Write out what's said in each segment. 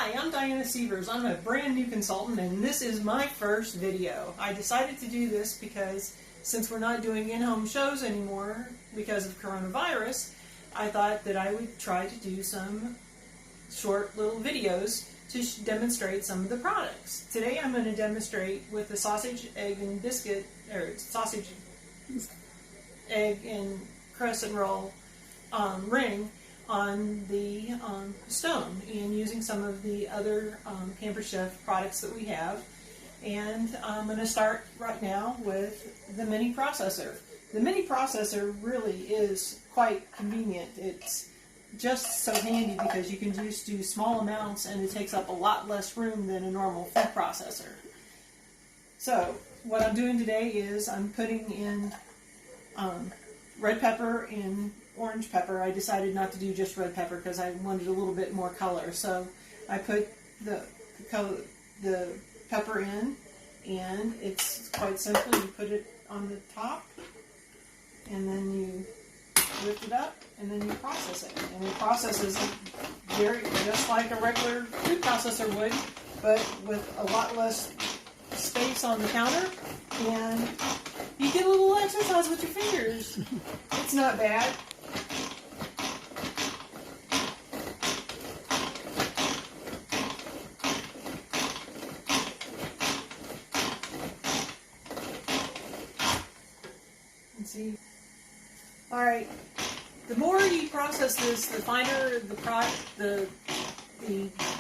Hi, I'm Diana Sievers. I'm a brand new consultant and this is my first video. I decided to do this because since we're not doing in-home shows anymore because of coronavirus, I thought that I would try to do some short little videos to demonstrate some of the products. Today I'm going to demonstrate with the sausage, egg, and biscuit, or sausage, egg, and crescent roll ring on the stone, and using some of the other Pampered Chef products that we have. And I'm going to start right now with the mini processor. The mini processor really is quite convenient. It's just so handy because you can just do small amounts and it takes up a lot less room than a normal food processor. So what I'm doing today is I'm putting in red pepper and orange pepper. I decided not to do just red pepper because I wanted a little bit more color. So I put the pepper in, and it's quite simple. You put it on the top, and then you lift it up, and then you process it. And it processes very just like a regular food processor would, but with a lot less space on the counter, and you get a little exercise with your fingers. It's not bad. Let's see. All right. The more you process this, the finer the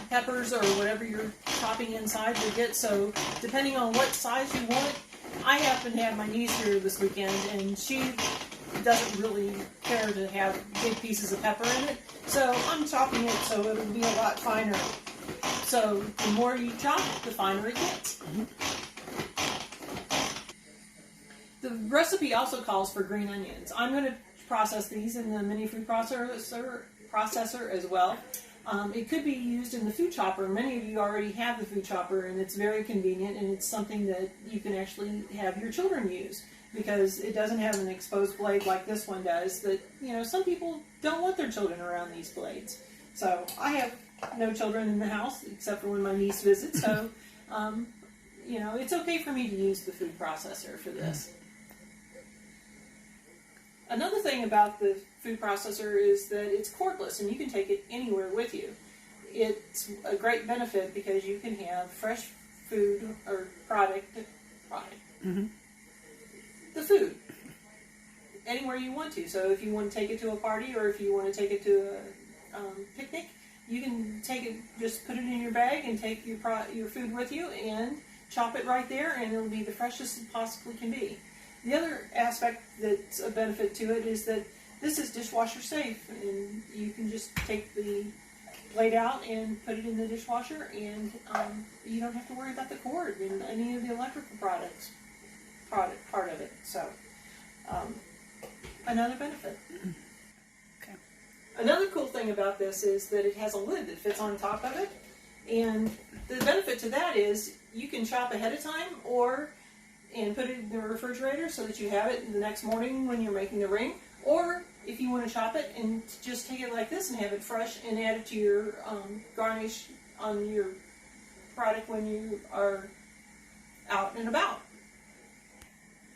peppers or whatever you're chopping inside will get. So depending on what size you want, I happen to have my niece here this weekend, and she doesn't really care to have big pieces of pepper in it. So I'm chopping it so it'll be a lot finer. So the more you chop, the finer it gets. The recipe also calls for green onions. I'm going to process these in the mini food processor as well. It could be used in the food chopper. Many of you already have the food chopper, and it's very convenient, and it's something that you can actually have your children use because it doesn't have an exposed blade like this one does. That, you know, some people don't want their children around these blades. So I have no children in the house except for when my niece visits. So you know, it's okay for me to use the food processor for this. Another thing about the food processor is that it's cordless and you can take it anywhere with you. It's a great benefit because you can have fresh food or the food anywhere you want to. So if you want to take it to a party or if you want to take it to a picnic, you can take it, just put it in your bag and take your food with you and chop it right there, and it'll be the freshest it possibly can be. The other aspect that's a benefit to it is that this is dishwasher safe, and you can just take the blade out and put it in the dishwasher, and you don't have to worry about the cord and any of the electrical part of it. So another benefit. Okay. Another cool thing about this is that it has a lid that fits on top of it, and the benefit to that is you can chop ahead of time and put it in the refrigerator so that you have it the next morning when you're making the ring. Or if you want to chop it and just take it like this and have it fresh and add it to your garnish on your product when you are out and about.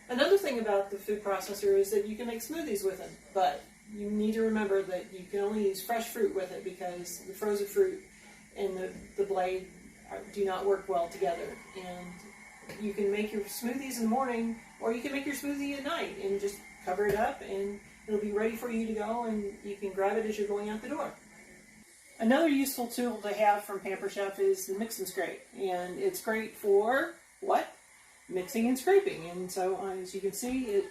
Another thing about the food processor is that you can make smoothies with it, but you need to remember that you can only use fresh fruit with it because the frozen fruit and the blade do not work well together. And you can make your smoothies in the morning, or you can make your smoothie at night and just cover it up and it'll be ready for you to go, and you can grab it as you're going out the door. Another useful tool to have from Pampered Chef is the mix and scrape, and it's great for what? Mixing and scraping. And so as you can see, it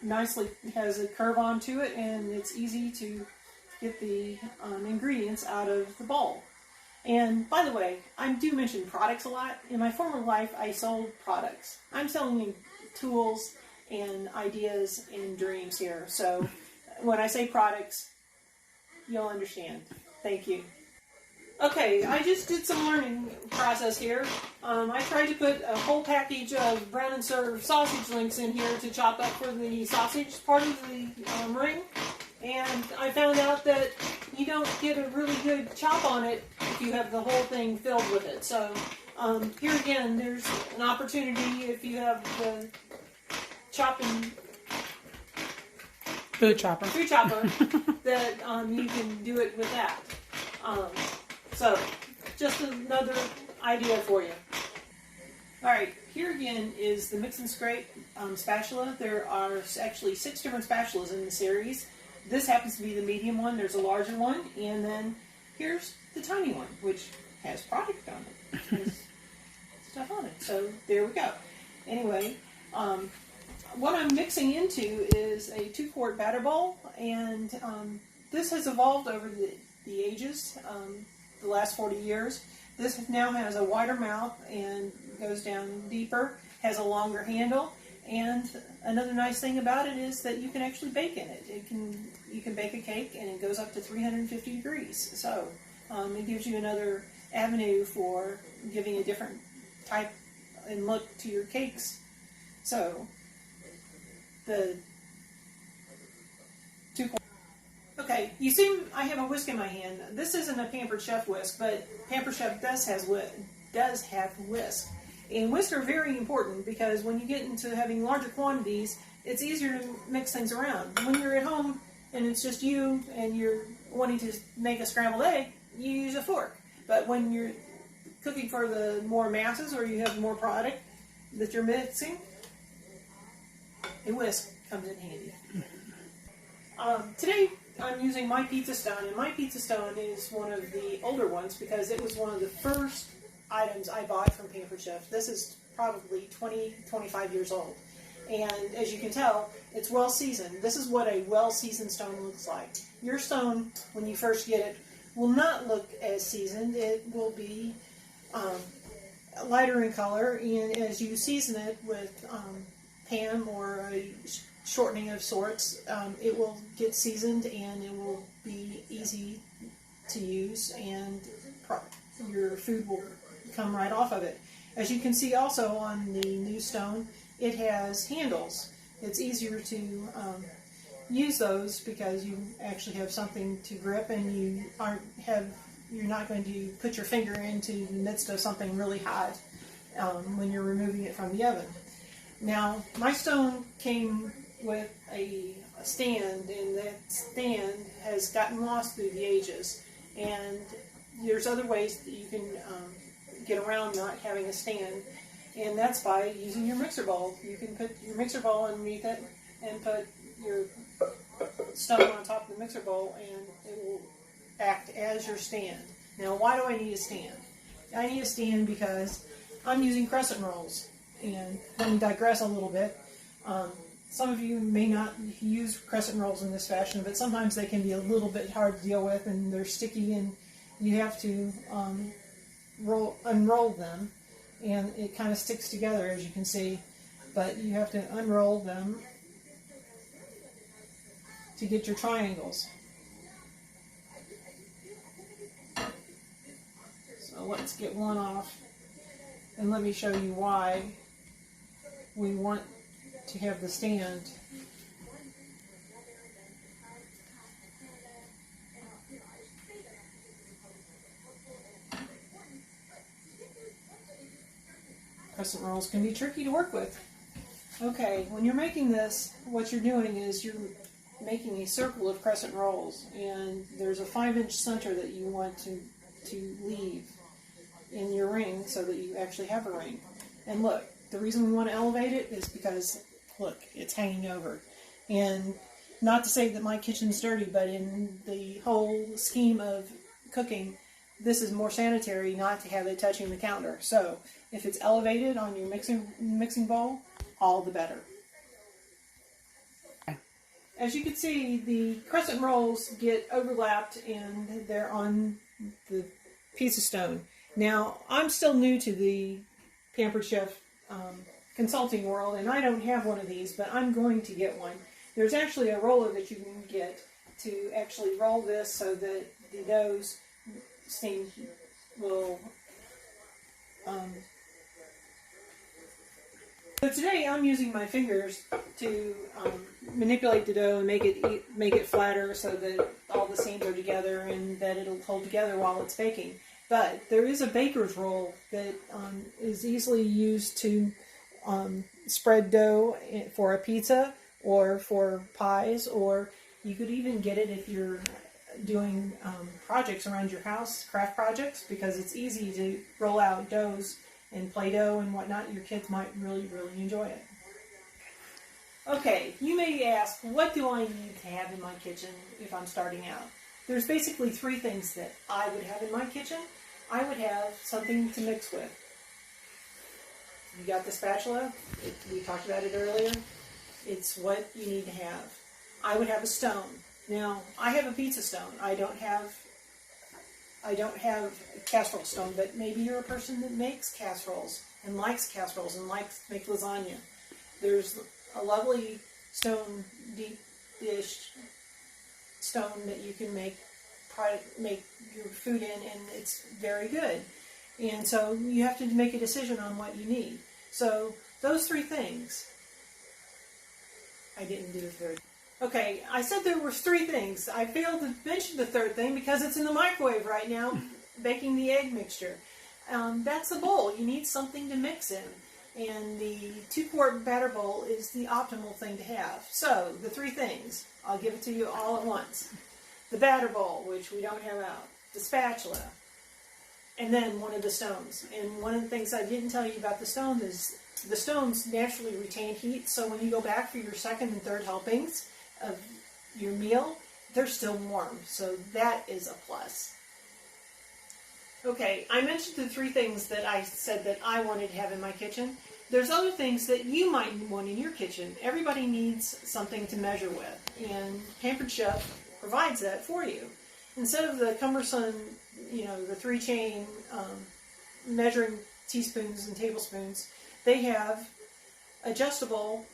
nicely has a curve onto it, and it's easy to get the ingredients out of the bowl. And by the way, I do mention products a lot. In my former life, I sold products. I'm selling you tools and ideas and dreams here. So when I say products, you'll understand. Thank you. Okay, I just did some learning process here. I tried to put a whole package of Brown and Serve sausage links in here to chop up for the sausage part of the ring. And I found out that you don't get a really good chop on it if you have the whole thing filled with it. So here again, there's an opportunity if you have the chopping food chopper that you can do it with that. So just another idea for you. Alright, here again is the mix and scrape spatula. There are actually 6 different spatulas in the series. This happens to be the medium one. There's a larger one, and then here's the tiny one, which has product on it. Has stuff on it. So there we go. Anyway, what I'm mixing into is a 2-quart batter bowl, and this has evolved over the ages, the last 40 years. This now has a wider mouth and goes down deeper, has a longer handle, and another nice thing about it is that you can actually bake in it. You can bake a cake and it goes up to 350 degrees. So it gives you another avenue for giving a different type and look to your cakes. So the 2 quart. Okay, you see I have a whisk in my hand. This isn't a Pampered Chef whisk, but Pampered Chef does have whisk. And whisks are very important because when you get into having larger quantities, it's easier to mix things around. When you're at home and it's just you and you're wanting to make a scrambled egg, you use a fork. But when you're cooking for the more masses or you have more product that you're mixing, a whisk comes in handy. Today I'm using my pizza stone, and my pizza stone is one of the older ones because it was one of the first items I bought from Pampered Chef. This is probably 25 years old. And as you can tell, it's well seasoned. This is what a well seasoned stone looks like. Your stone, when you first get it, will not look as seasoned. It will be lighter in color, and as you season it with Pam or a shortening of sorts, it will get seasoned and it will be easy to use, and your food will come right off of it. As you can see also on the new stone, it has handles. It's easier to use those because you actually have something to grip, and you're not going to put your finger into the midst of something really hot when you're removing it from the oven. Now, my stone came with a stand, and that stand has gotten lost through the ages. And there's other ways that you can get around not having a stand, and that's by using your mixer bowl. You can put your mixer bowl underneath it and put your stone on top of the mixer bowl, and it will act as your stand. Now, why do I need a stand? I need a stand because I'm using crescent rolls, and let me digress a little bit. Some of you may not use crescent rolls in this fashion, but sometimes they can be a little bit hard to deal with, and they're sticky, and you have to unroll them, and it kind of sticks together, as you can see, but you have to unroll them to get your triangles. So let's get one off, and let me show you why we want to have the stand. Crescent rolls can be tricky to work with. Okay, when you're making this, what you're doing is you're making a circle of crescent rolls, and there's a 5-inch center that you want to leave in your ring so that you actually have a ring. And look, the reason we want to elevate it is because, look, it's hanging over. And not to say that my kitchen's dirty, but in the whole scheme of cooking, this is more sanitary not to have it touching the counter. So if it's elevated on your mixing bowl, all the better. As you can see, the crescent rolls get overlapped and they're on the piece of stone. Now, I'm still new to the Pampered Chef consulting world, and I don't have one of these, but I'm going to get one. There's actually a roller that you can get to actually roll this so that the dough's steam will So today I'm using my fingers to manipulate the dough and make it flatter so that all the seams are together and that it'll hold together while it's baking. But there is a baker's roll that is easily used to spread dough for a pizza or for pies, or you could even get it if you're doing projects around your house, craft projects, because it's easy to roll out doughs and Play-Doh and whatnot. Your kids might really, really enjoy it. Okay, you may ask, what do I need to have in my kitchen if I'm starting out? There's basically three things that I would have in my kitchen. I would have something to mix with. You got the spatula? We talked about it earlier. It's what you need to have. I would have a stone. Now, I have a pizza stone. I don't have a casserole stone, but maybe you're a person that makes casseroles and likes to make lasagna. There's a lovely stone, deep dish stone that you can make your food in, and it's very good. And so you have to make a decision on what you need. So those three things. I didn't do it very. Okay, I said there were three things. I failed to mention the third thing because it's in the microwave right now, baking the egg mixture. That's a bowl. You need something to mix in. And the 2-quart batter bowl is the optimal thing to have. So, the three things. I'll give it to you all at once. The batter bowl, which we don't have out. The spatula. And then one of the stones. And one of the things I didn't tell you about the stone is the stones naturally retain heat. So when you go back for your second and third helpings of your meal, they're still warm. So that is a plus. Okay, I mentioned the three things that I said that I wanted to have in my kitchen. There's other things that you might want in your kitchen. Everybody needs something to measure with, and Pampered Chef provides that for you. Instead of the cumbersome, the 3-chain measuring teaspoons and tablespoons, they have adjustable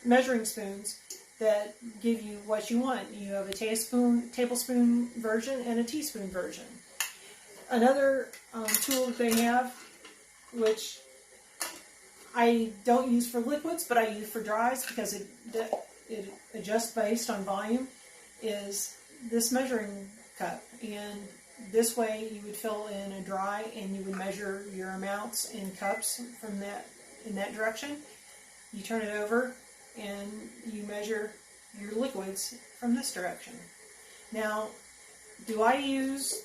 measuring spoons that give you what you want. You have a tablespoon version and a teaspoon version. Another tool that they have, which I don't use for liquids, but I use for dries because it adjusts based on volume, is this measuring cup. And this way you would fill in a dry and you would measure your amounts in cups from in that direction. You turn it over and you measure your liquids from this direction. Now, do I use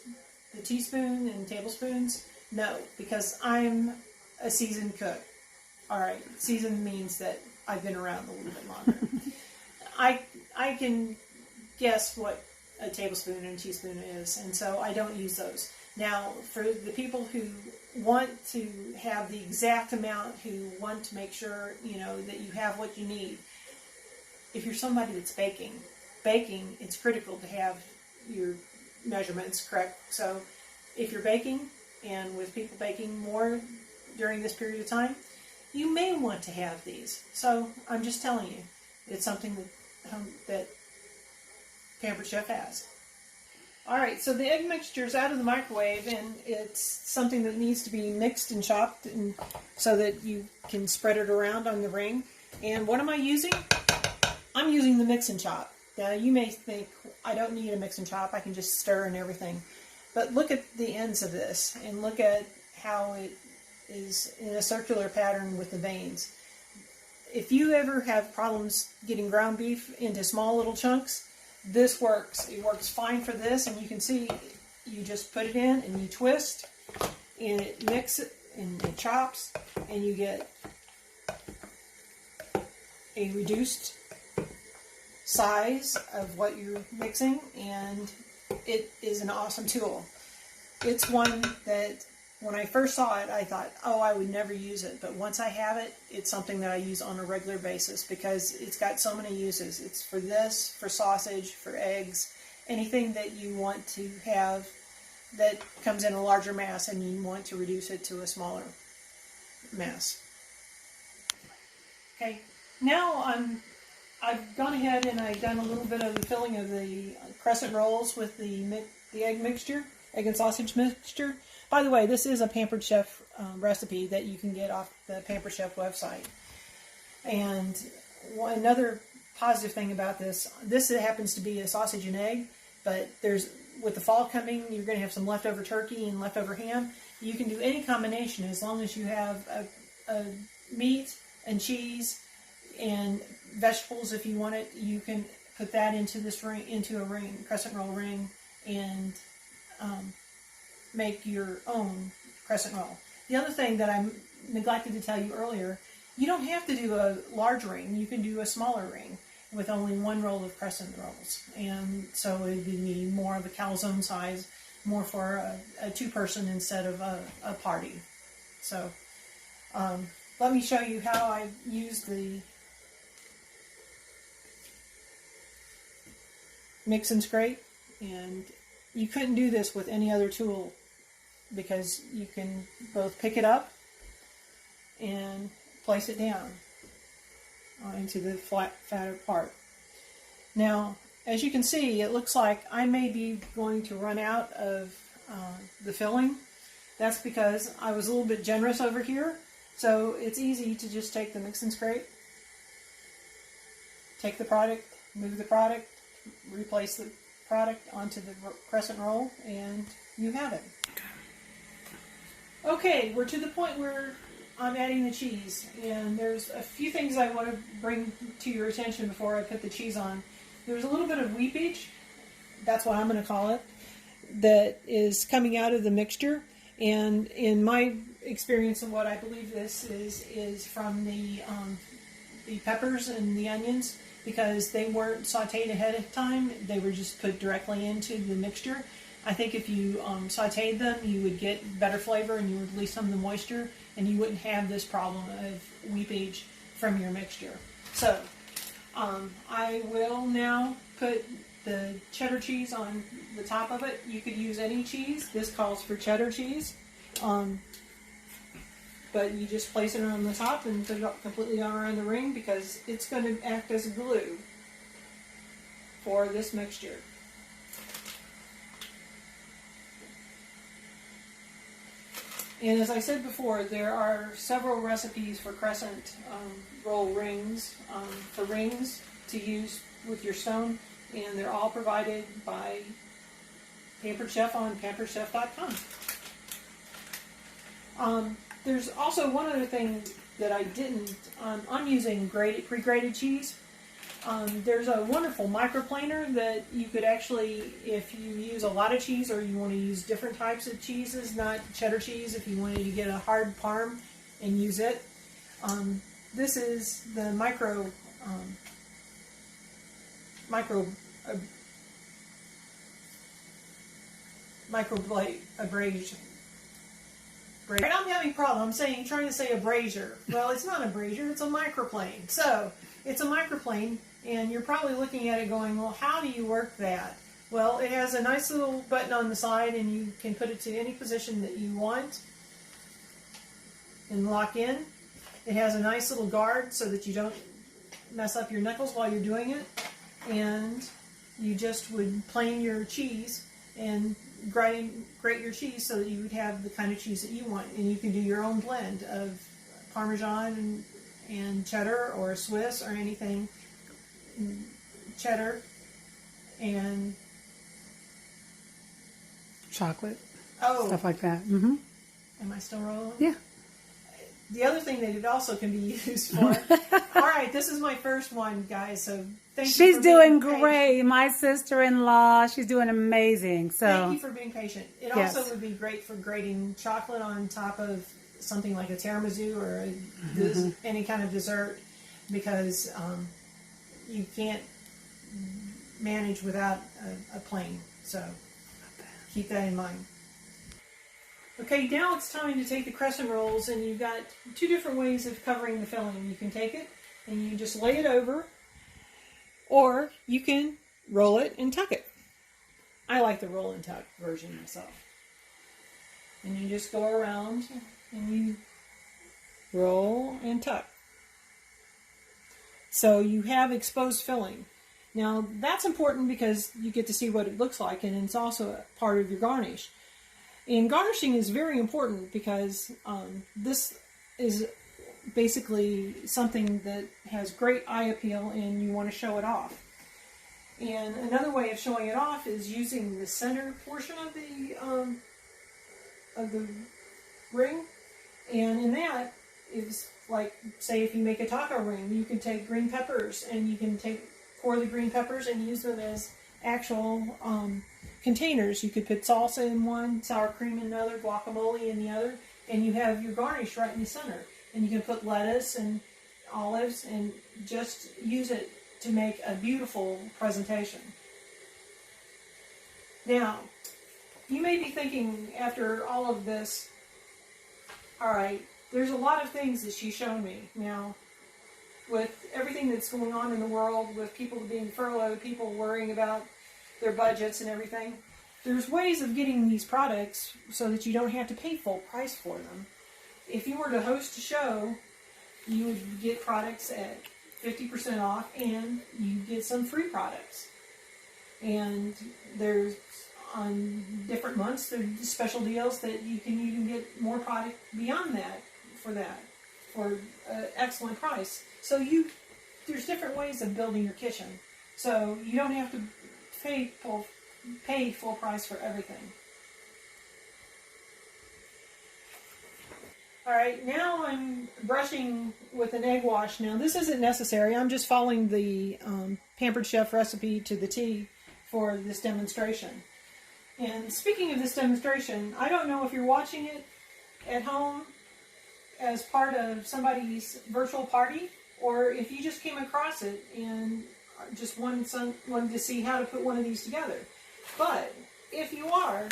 the teaspoon and tablespoons? No, because I'm a seasoned cook. Alright, seasoned means that I've been around a little bit longer. I can guess what a tablespoon and a teaspoon is, and so I don't use those. Now, for the people who want to have the exact amount, who want to make sure, that you have what you need, if you're somebody that's baking, it's critical to have your measurements correct. So if you're baking, and with people baking more during this period of time, you may want to have these. So I'm just telling you, it's something that Pampered Chef has. Alright, so the egg mixture is out of the microwave, and it's something that needs to be mixed and chopped so that you can spread it around on the ring. And what am I using? I'm using the mix and chop. Now you may think, I don't need a mix and chop, I can just stir and everything. But look at the ends of this, and look at how it is in a circular pattern with the veins. If you ever have problems getting ground beef into small little chunks, this works. It works fine for this, and you can see you just put it in and you twist, and it mixes and it chops, and you get a reduced size of what you're mixing, and it is an awesome tool. It's one that when I first saw it, I thought, oh, I would never use it. But once I have it, it's something that I use on a regular basis because it's got so many uses. It's for this, for sausage, for eggs, anything that you want to have that comes in a larger mass and you want to reduce it to a smaller mass. Okay, now I've gone ahead and I've done a little bit of the filling of the crescent rolls with the egg mixture, egg and sausage mixture. By the way, this is a Pampered Chef recipe that you can get off the Pampered Chef website. And another positive thing about this happens to be a sausage and egg, but with the fall coming, you're going to have some leftover turkey and leftover ham. You can do any combination as long as you have a meat and cheese and vegetables. If you want it, you can put that into a ring, crescent roll ring, and make your own crescent roll. The other thing that I neglected to tell you earlier, you don't have to do a large ring. You can do a smaller ring with only one roll of crescent rolls. And so it would be more of a calzone size, more for a two-person instead of a party. So let me show you how I use the mix and scrape. And you couldn't do this with any other tool because you can both pick it up and place it down into the flat, fatter part. Now, as you can see, it looks like I may be going to run out of the filling. That's because I was a little bit generous over here. So it's easy to just take the mix and scrape, take the product, move the product, replace the product onto the crescent roll, and you have it. Okay, we're to the point where I'm adding the cheese, and there's a few things I want to bring to your attention before I put the cheese on. There's a little bit of weepage, that's what I'm going to call it, that is coming out of the mixture, and in my experience of what I believe this is from the peppers and the onions, because they weren't sauteed ahead of time, they were just put directly into the mixture. I think if you sauteed them, you would get better flavor and you would release some of the moisture, and you wouldn't have this problem of weepage from your mixture. So, I will now put the cheddar cheese on the top of it. You could use any cheese. This calls for cheddar cheese. But you just place it on the top and put it up completely around the ring because it's going to act as glue for this mixture. And as I said before, there are several recipes for crescent roll rings, for rings to use with your stone, and they're all provided by Pampered Chef on pamperedchef.com. There's also one other thing that I didn't, I'm using pre-grated cheese. There's a wonderful microplaner that you could actually, if you use a lot of cheese or you want to use different types of cheeses, not cheddar cheese, if you wanted to get a hard parm and use it. This is the microblade abrasion. I'm having a problem. I'm trying to say a brazier. Well, it's not a brazier, it's a microplane. So, it's a microplane, and you're probably looking at it going, well, how do you work that? Well, it has a nice little button on the side, and you can put it to any position that you want and lock in. It has a nice little guard so that you don't mess up your knuckles while you're doing it. And you just would plane your cheese and grate your cheese so that you would have the kind of cheese that you want, and you can do your own blend of Parmesan and cheddar or Swiss or anything, cheddar and chocolate, stuff like that. Mm-hmm. Am I still rolling? Yeah. The other thing that it also can be used for. All right, this is my first one, guys. So thank you. She's doing great. My sister-in-law, she's doing amazing. So thank you for being patient. It also would be great for grating chocolate on top of something like a tiramisu or any kind of dessert, because you can't manage without a plane. So keep that in mind. Okay, now it's time to take the crescent rolls, and you've got two different ways of covering the filling. You can take it and you just lay it over, or you can roll it and tuck it. I like the roll and tuck version myself. And you just go around and you roll and tuck. So you have exposed filling. Now that's important because you get to see what it looks like, and it's also a part of your garnish. And garnishing is very important because this is basically something that has great eye appeal and you want to show it off. And another way of showing it off is using the center portion of the ring. And in that is, like, say if you make a taco ring, you can take green peppers and you can pour the green peppers and use them as actual containers. You could put salsa in one, sour cream in another, guacamole in the other, and you have your garnish right in the center. And you can put lettuce and olives and just use it to make a beautiful presentation. Now, you may be thinking after all of this, all right, there's a lot of things that she's shown me. Now, with everything that's going on in the world, with people being furloughed, people worrying about their budgets and everything, there's ways of getting these products so that you don't have to pay full price for them. If you were to host a show, you would get products at 50% off and you get some free products. And there's, on different months, there's special deals that you can even get more product beyond that for an excellent price. So there's different ways of building your kitchen. So you don't have to pay full price for everything. Alright, now I'm brushing with an egg wash. Now this isn't necessary. I'm just following the Pampered Chef recipe to the T for this demonstration. And speaking of this demonstration, I don't know if you're watching it at home as part of somebody's virtual party, or if you just came across it and just wanted to see how to put one of these together. But if you are,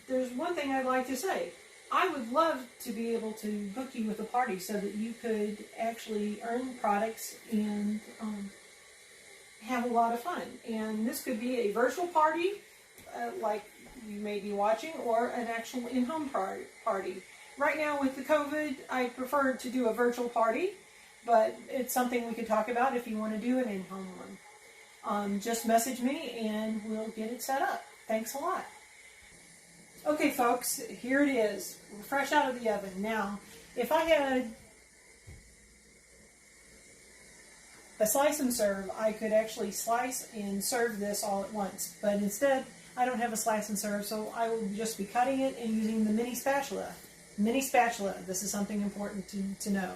there's one thing I'd like to say. I would love to be able to book you with a party so that you could actually earn products and have a lot of fun. And this could be a virtual party, like you may be watching, or an actual in-home party. Right now with the COVID, I prefer to do a virtual party, but it's something we could talk about if you want to do an in-home one. Just message me and we'll get it set up. Thanks a lot. Okay folks, here it is, fresh out of the oven. Now, if I had a slice and serve, I could actually slice and serve this all at once. But instead, I don't have a slice and serve, so I will just be cutting it and using the mini spatula. Mini spatula, this is something important to know.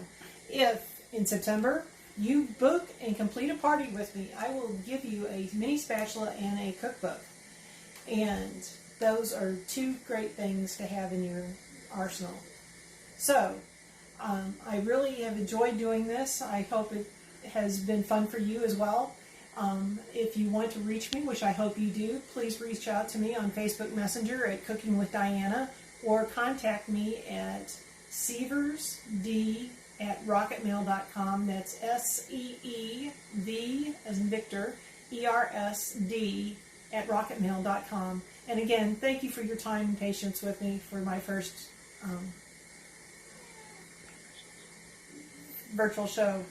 If, in September, you book and complete a party with me, I will give you a mini spatula and a cookbook. And those are two great things to have in your arsenal. So, I really have enjoyed doing this. I hope it has been fun for you as well. If you want to reach me, which I hope you do, please reach out to me on Facebook Messenger at Cooking with Diana, or contact me at seversd@rocketmail.com. That's SEEV as in Victor, ERSD @rocketmail.com. And again, thank you for your time and patience with me for my first virtual show.